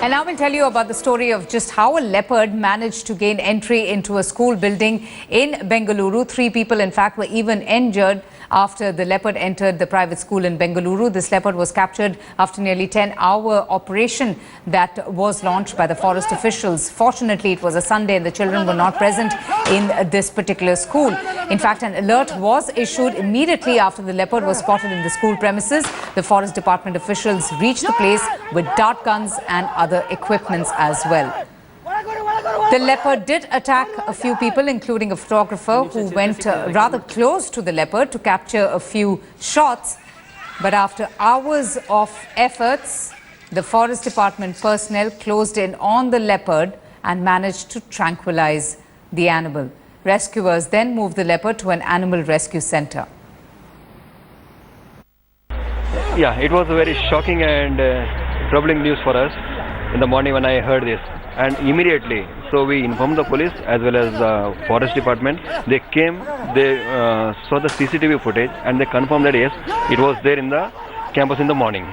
And now we'll tell you about the story of just how a leopard managed to gain entry into a school building in Bengaluru. 3 people, in fact, were even injured after the leopard entered the private school in Bengaluru. This leopard was captured after nearly 10-hour operation that was launched by the forest officials. Fortunately, it was a Sunday and the children were not present in this particular school. In fact, an alert was issued immediately after the leopard was spotted in the school premises. The forest department officials reached the place with dart guns and other equipments as well. The leopard did attack a few people, including a photographer who went rather close to the leopard to capture a few shots. But after hours of efforts, the forest department personnel closed in on the leopard and managed to tranquilize the animal. Rescuers then moved the leopard to an animal rescue center. Yeah, it was a very shocking and troubling news for us in the morning when I heard this. And immediately, so we informed the police as well as the forest department. They came, they saw the CCTV footage and they confirmed that yes, it was there in the campus in the morning.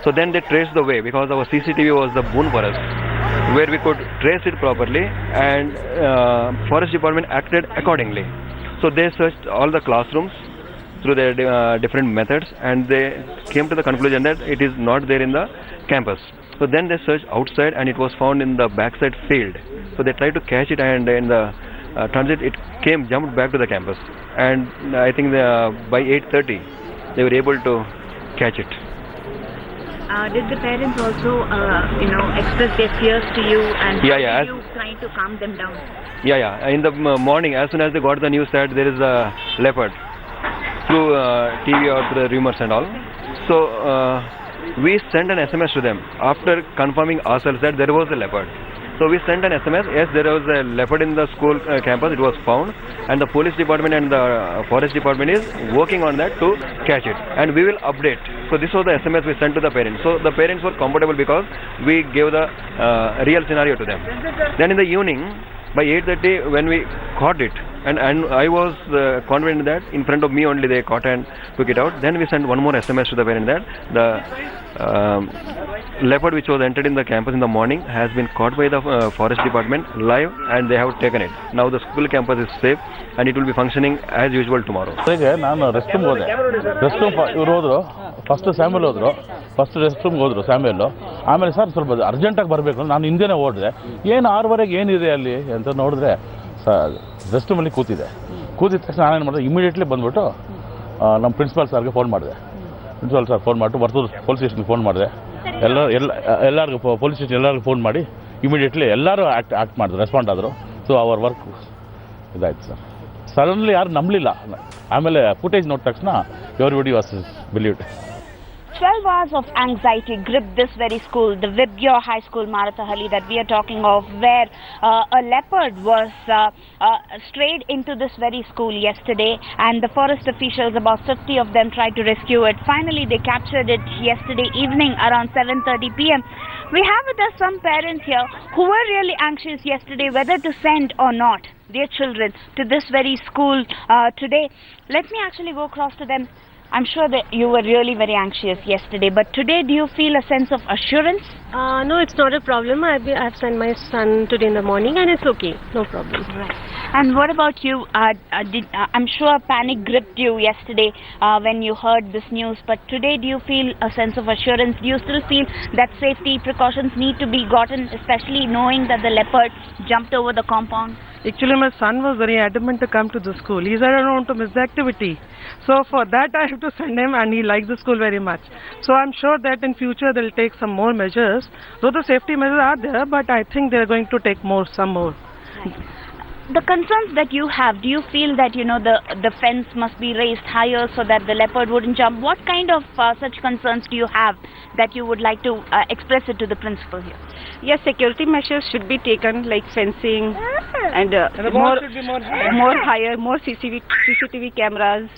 So then they traced the way because our CCTV was the boon for us, where we could trace it properly, and forest department acted accordingly. So they searched all the classrooms through their different methods and they came to the conclusion that it is not there in the campus. So then they searched outside and it was found in the backside field. So they tried to catch it and in the transit it jumped back to the campus. And I think by 8:30 they were able to catch it. Did the parents also, express their fears to you, and how are you trying to calm them down? Yeah. In the morning, as soon as they got the news that there is a leopard through TV or through the rumors and all, so we sent an SMS to them after confirming ourselves that there was a leopard. So we sent an SMS, yes, there was a leopard in the school campus, it was found, and the police department and the forest department is working on that to catch it, and we will update. So this was the SMS we sent to the parents. So the parents were comfortable because we gave the real scenario to them. Then in the evening, by 8:30 when we caught it, and I was confident that in front of me only they caught and took it out. Then we sent one more SMS to the parent that the leopard which was entered in the campus in the morning has been caught by the forest department live and they have taken it. Now the school campus is safe and it will be functioning as usual tomorrow. ನಾನು rest room ಹೋದೆ. Rest room ಇವ್ರು ಹೋದ್ರು, first Samuel ಹೋದ್ರು, first rest ರೂಮ್ಗೆ ಹೋದ್ರು ಸ್ಯಾಮ್ಯಲ್ಲು. ಆಮೇಲೆ sir ಸ್ವಲ್ಪ ಅರ್ಜೆಂಟಾಗಿ ಬರಬೇಕು, ನಾನು ಹಿಂದೆನೇ ಓಡಿದೆ. ಏನು 6:15 ಏನಿದೆ ಅಲ್ಲಿ ಅಂತ ನೋಡಿದ್ರೆ ರೆಸ್ಟ್ ರೂಮಲ್ಲಿ ಕೂತಿದ ತಕ್ಷಣ ನಾನೇನು ಮಾಡಿದೆ, ಇಮಿಡಿಯೇಟ್ಲಿ ಬಂದುಬಿಟ್ಟು ನಮ್ಮ ಪ್ರಿನ್ಸಿಪಾಲ್ ಸರ್ಗೆ ಫೋನ್ ಮಾಡಿದೆ. ಪ್ರಿನ್ಸಿಪಾಲ್ ಸರ್ ಫೋನ್ ಮಾಡಿಟ್ಟು ವರ್ತೂರು ಪೊಲೀಸ್ ಸ್ಟೇಷನ್ಗೆ ಫೋನ್ ಮಾಡಿದೆ. ಎಲ್ಲರಿಗೂ ಪೊಲೀಸ್ ಸ್ಟೇಷನ್ ಎಲ್ಲರಿಗೂ ಫೋನ್ ಮಾಡಿ ಇಮಿಡಿಯೇಟ್ಲಿ ಎಲ್ಲರೂ ಆ್ಯಕ್ಟ್ ಮಾಡಿದ್ರು, ರೆಸ್ಪಾಂಡ್ ಆದರು. ಸೊ ಅವರ್ ವರ್ಕ್ ಇದಾಯ್ತು ಸರ್. ಸಡನ್ಲಿ ಯಾರು ನಂಬಲಿಲ್ಲ. ಆಮೇಲೆ ಫುಟೇಜ್ ನೋಡಿದ ತಕ್ಷಣ everybody was believed. 12 hours of anxiety gripped this very school, the Vibgyor High School, Marathahalli, that we are talking of, where a leopard was strayed into this very school yesterday, and the forest officials, about 50 of them, tried to rescue it. Finally, they captured it yesterday evening around 7:30 p.m. We have with us some parents here who were really anxious yesterday whether to send or not their children to this very school today. Let me actually go across to them. I'm sure that you were really very anxious yesterday, but today do you feel a sense of assurance? No, it's not a problem. I've sent my son today in the morning and it's okay, no problem. Right. And what about you? I'm sure panic gripped you yesterday when you heard this news, but today do you feel a sense of assurance? Do you still feel that safety precautions need to be gotten, especially knowing that the leopard jumped over the compound? Actually, my son was very adamant to come to the school. He said, I don't want to miss the activity. So for that, I have to send him, and he likes the school very much. So I'm sure that in future they'll take some more measures. Though the safety measures are there, but I think they're going to take some more. Right. The concerns that you have, do you feel that the fence must be raised higher so that the leopard wouldn't jump? What kind of such concerns do you have that you would like to express it to the principal here? Yes, security measures should be taken, like fencing and more higher, more CCTV cameras,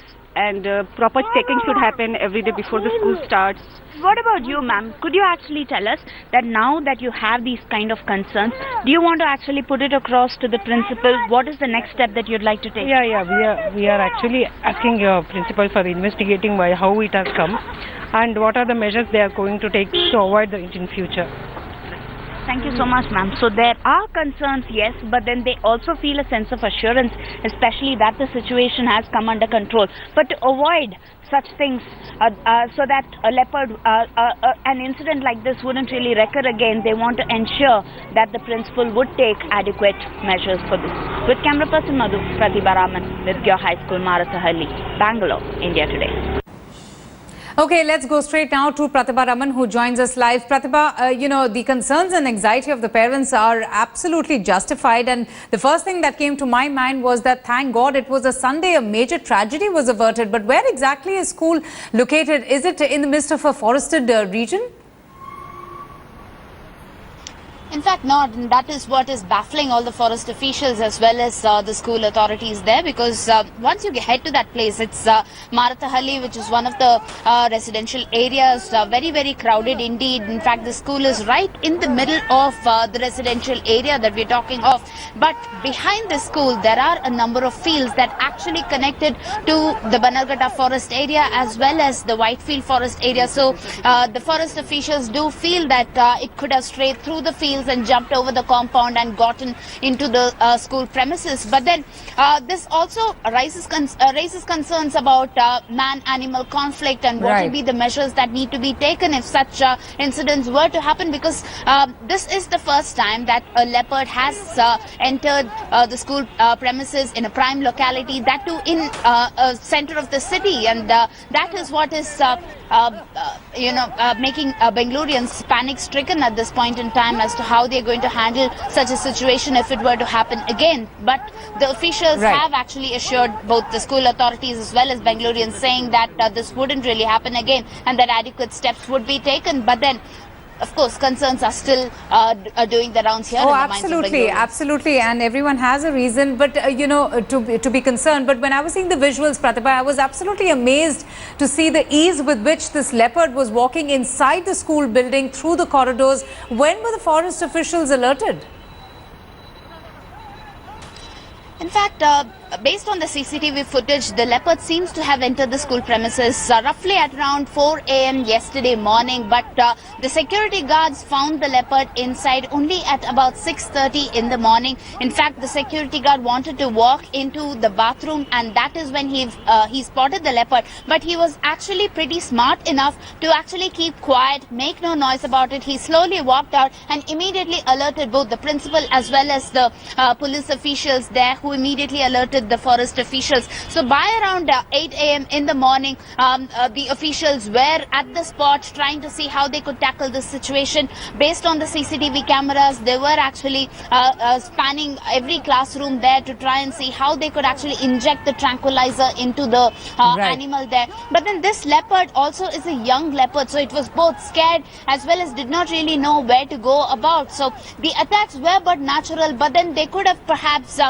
and proper checking should happen every day before the school starts. What about you, ma'am? Could you actually tell us that now that you have these kind of concerns, do you want to actually put it across to the principal? What is the next step that you'd like to take? Yeah, we are actually asking your principal for investigating how it has come and what are the measures they are going to take to avoid it in future. Thank you so much, ma'am. So there are concerns, yes, but then they also feel a sense of assurance, especially that the situation has come under control. But to avoid such things, so that a leopard, an incident like this wouldn't really recur again, they want to ensure that the principal would take adequate measures for this. With camera person Madhu, Pratibha Raman, Vibgya High School, Marathahalli, Bangalore, India Today. Okay, let's go straight now to Pratibha Raman, who joins us live. Pratibha, the concerns and anxiety of the parents are absolutely justified. And the first thing that came to my mind was that, thank God, it was a Sunday, a major tragedy was averted. But where exactly is school located? Is it in the midst of a forested region? In fact, not. And that is what is baffling all the forest officials as well as the school authorities there, because once you head to that place, it's Marathahalli, which is one of the residential areas, very, very crowded indeed. In fact, the school is right in the middle of the residential area that we're talking of. But behind the school, there are a number of fields that actually connected to the Banalghata forest area as well as the Whitefield forest area. So the forest officials do feel that it could have strayed through the fields and jumped over the compound and gotten into the school premises. But then this also raises concerns about man-animal conflict and what will be the measures that need to be taken if such incidents were to happen, because this is the first time that a leopard has entered the school premises in a prime locality, that too in a center of the city, and that is what is making Bangaloreans panic-stricken at this point in time as to how they're going to handle such a situation if it were to happen again. But the officials have actually assured both the school authorities as well as Bangaloreans, saying that this wouldn't really happen again and that adequate steps would be taken. But then, of course, concerns are still doing the rounds here. Oh, absolutely, absolutely. And everyone has a reason, but to be concerned. But when I was seeing the visuals, Pratibha, I was absolutely amazed to see the ease with which this leopard was walking inside the school building through the corridors. When were the forest officials alerted? In fact, based on the CCTV footage, the leopard seems to have entered the school premises roughly at around 4 a.m. yesterday morning. But the security guards found the leopard inside only at about 6:30 in the morning. In fact, the security guard wanted to walk into the bathroom, and that is when he spotted the leopard. But he was actually pretty smart enough to actually keep quiet, make no noise about it. He slowly walked out and immediately alerted both the principal as well as the police officials there, who immediately alerted the forest officials. So by around 8 a.m. in the morning, the officials were at the spot trying to see how they could tackle this situation. Based on the CCTV cameras, they were actually spanning every classroom there to try and see how they could actually inject the tranquilizer into the animal there. But then this leopard also is a young leopard, so it was both scared as well as did not really know where to go about. So the attacks were but natural, but then they could have perhaps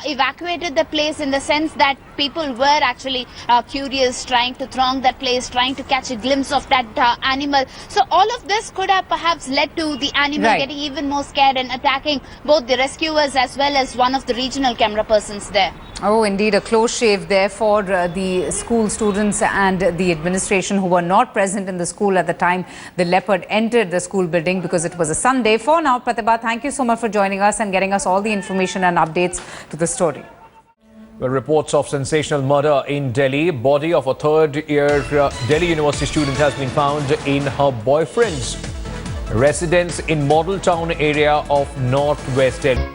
evacuated the place, in the sense that people were actually curious, trying to throng that place, trying to catch a glimpse of that animal. So all of this could have perhaps led to the animal getting even more scared and attacking both the rescuers as well as one of the regional camera persons there. Oh, indeed, a close shave there for the school students and the administration who were not present in the school at the time the leopard entered the school building, because it was a Sunday. For now, Pratibha, thank you so much for joining us and getting us all the information and updates to the story. Well, reports of sensational murder in Delhi. Body of a third-year Delhi University student has been found in her boyfriend's residence in Model Town area of Northwest Delhi.